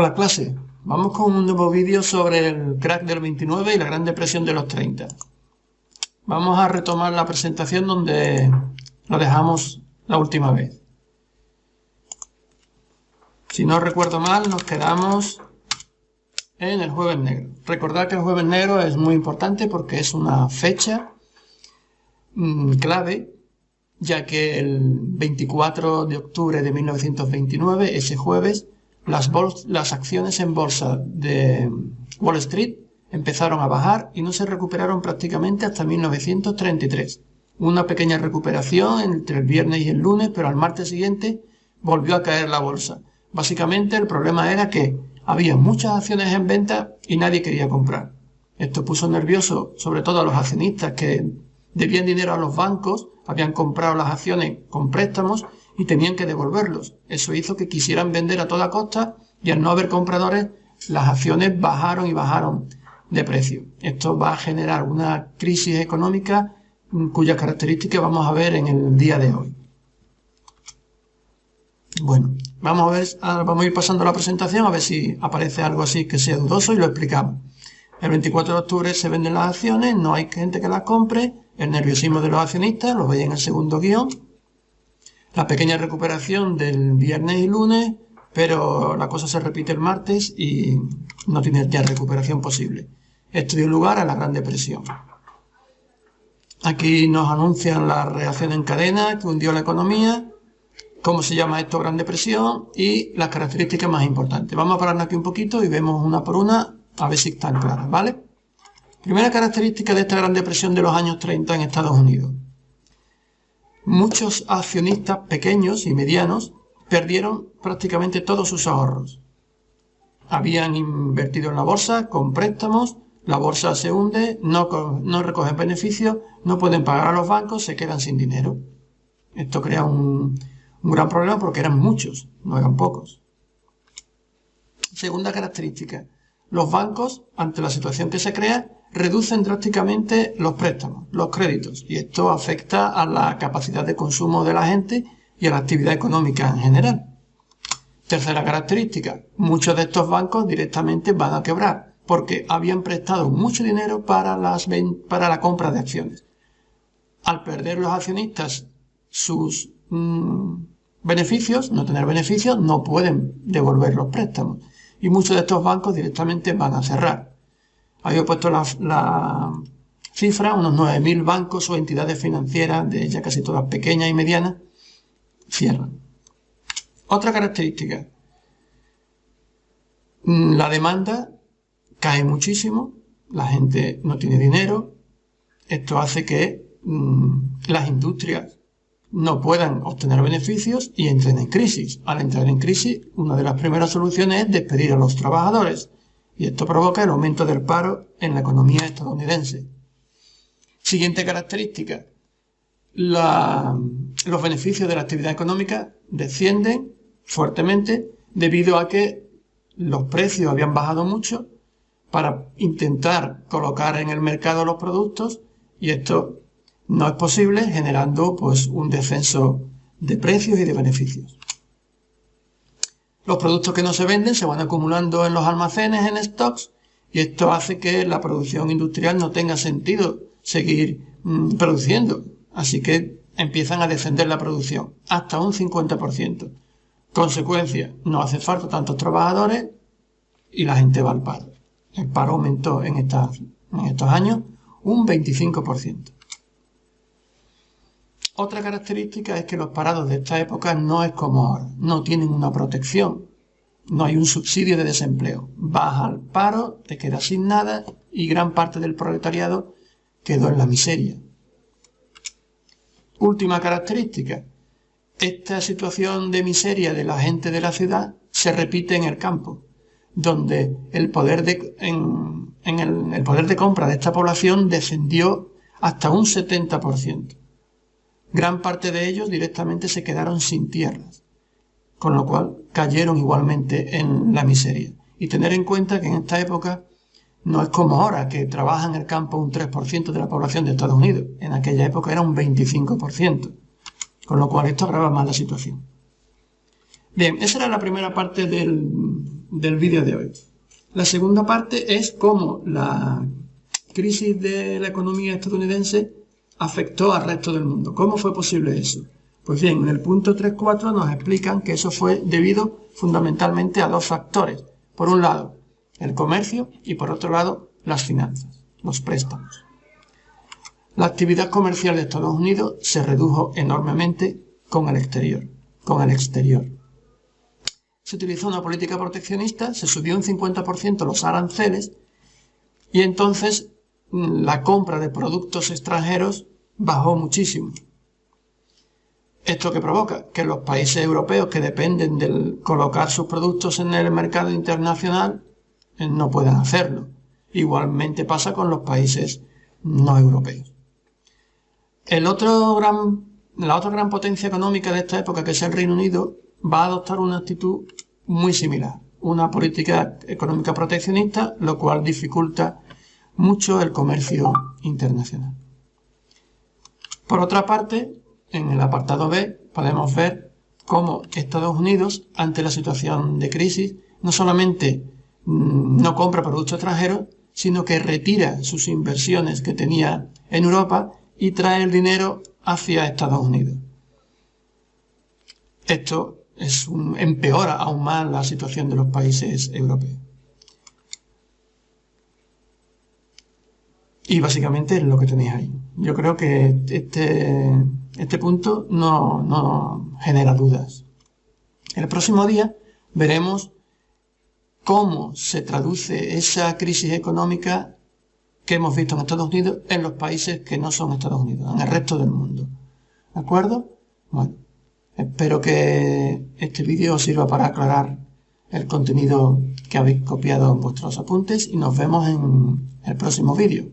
Hola clase, vamos con un nuevo vídeo sobre el crack del 29 y la Gran Depresión de los 30. Vamos a retomar la presentación donde lo dejamos la última vez. Si no recuerdo mal, nos quedamos en el Jueves Negro. Recordad que el Jueves Negro es muy importante porque es una fecha clave, ya que el 24 de octubre de 1929, ese jueves, las acciones en bolsa de Wall Street empezaron a bajar y no se recuperaron prácticamente hasta 1933. Una pequeña recuperación entre el viernes y el lunes, pero al martes siguiente volvió a caer la bolsa. Básicamente el problema era que había muchas acciones en venta y nadie quería comprar. Esto puso nervioso sobre todo a los accionistas que debían dinero a los bancos, habían comprado las acciones con préstamos y tenían que devolverlos. Eso hizo que quisieran vender a toda costa y al no haber compradores, las acciones bajaron y bajaron de precio. Esto va a generar una crisis económica cuyas características vamos a ver en el día de hoy. Bueno, vamos a ir pasando la presentación a ver si aparece algo así que sea dudoso y lo explicamos. El 24 de octubre se venden las acciones, no hay gente que las compre, el nerviosismo de los accionistas, lo veis en el segundo guión. La pequeña recuperación del viernes y lunes, pero la cosa se repite el martes y no tiene ya recuperación posible. Esto dio lugar a la Gran Depresión. Aquí nos anuncian la reacción en cadena que hundió la economía, cómo se llama esto Gran Depresión y las características más importantes. Vamos a pararnos aquí un poquito y vemos una por una a ver si están claras, ¿vale? Primera característica de esta Gran Depresión de los años 30 en Estados Unidos. Muchos accionistas pequeños y medianos perdieron prácticamente todos sus ahorros. Habían invertido en la bolsa con préstamos, la bolsa se hunde, no recogen beneficios, no pueden pagar a los bancos, se quedan sin dinero. Esto crea un gran problema porque eran muchos, no eran pocos. Segunda característica. Los bancos, ante la situación que se crea, reducen drásticamente los préstamos, los créditos, y esto afecta a la capacidad de consumo de la gente y a la actividad económica en general. Tercera característica, muchos de estos bancos directamente van a quebrar, porque habían prestado mucho dinero para la compra de acciones. Al perder los accionistas sus beneficios, no tener beneficios, no pueden devolver los préstamos, y muchos de estos bancos directamente van a cerrar. Había puesto la cifra, unos 9.000 bancos o entidades financieras, de ellas casi todas pequeñas y medianas, cierran. Otra característica, la demanda cae muchísimo, la gente no tiene dinero, esto hace que las industrias no puedan obtener beneficios y entren en crisis. Al entrar en crisis, una de las primeras soluciones es despedir a los trabajadores. Y esto provoca el aumento del paro en la economía estadounidense. Siguiente característica. Los beneficios de la actividad económica descienden fuertemente debido a que los precios habían bajado mucho para intentar colocar en el mercado los productos y esto no es posible, generando pues un descenso de precios y de beneficios. Los productos que no se venden se van acumulando en los almacenes, en stocks, y esto hace que la producción industrial no tenga sentido seguir produciendo. Así que empiezan a descender la producción, hasta un 50%. Consecuencia, no hace falta tantos trabajadores y la gente va al paro. El paro aumentó en estos años un 25%. Otra característica es que los parados de esta época no es como ahora, no tienen una protección, no hay un subsidio de desempleo. Vas al paro, te quedas sin nada y gran parte del proletariado quedó en la miseria. Última característica, esta situación de miseria de la gente de la ciudad se repite en el campo, donde el poder de compra de esta población descendió hasta un 70%. Gran parte de ellos directamente se quedaron sin tierras, con lo cual cayeron igualmente en la miseria. Y tener en cuenta que en esta época no es como ahora, que trabaja en el campo un 3% de la población de Estados Unidos. En aquella época era un 25%, con lo cual esto agrava más la situación. Bien, esa era la primera parte del del vídeo de hoy. La segunda parte es cómo la crisis de la economía estadounidense afectó al resto del mundo. ¿Cómo fue posible eso? Pues bien, en el punto 3.4 nos explican que eso fue debido fundamentalmente a dos factores. Por un lado, el comercio y por otro lado, las finanzas, los préstamos. La actividad comercial de Estados Unidos se redujo enormemente con el exterior. Se utilizó una política proteccionista, se subió un 50% los aranceles y entonces la compra de productos extranjeros bajó muchísimo. ¿Esto qué provoca? Que los países europeos que dependen de colocar sus productos en el mercado internacional no puedan hacerlo. Igualmente pasa con los países no europeos. La otra gran potencia económica de esta época, que es el Reino Unido, va a adoptar una actitud muy similar, una política económica proteccionista, lo cual dificulta mucho el comercio internacional. Por otra parte, en el apartado B podemos ver cómo Estados Unidos, ante la situación de crisis, no solamente no compra productos extranjeros, sino que retira sus inversiones que tenía en Europa y trae el dinero hacia Estados Unidos. Esto empeora aún más la situación de los países europeos. Y básicamente es lo que tenéis ahí. Yo creo que este punto no genera dudas. El próximo día veremos cómo se traduce esa crisis económica que hemos visto en Estados Unidos en los países que no son Estados Unidos, en el resto del mundo. ¿De acuerdo? Bueno, espero que este vídeo os sirva para aclarar el contenido que habéis copiado en vuestros apuntes y nos vemos en el próximo vídeo.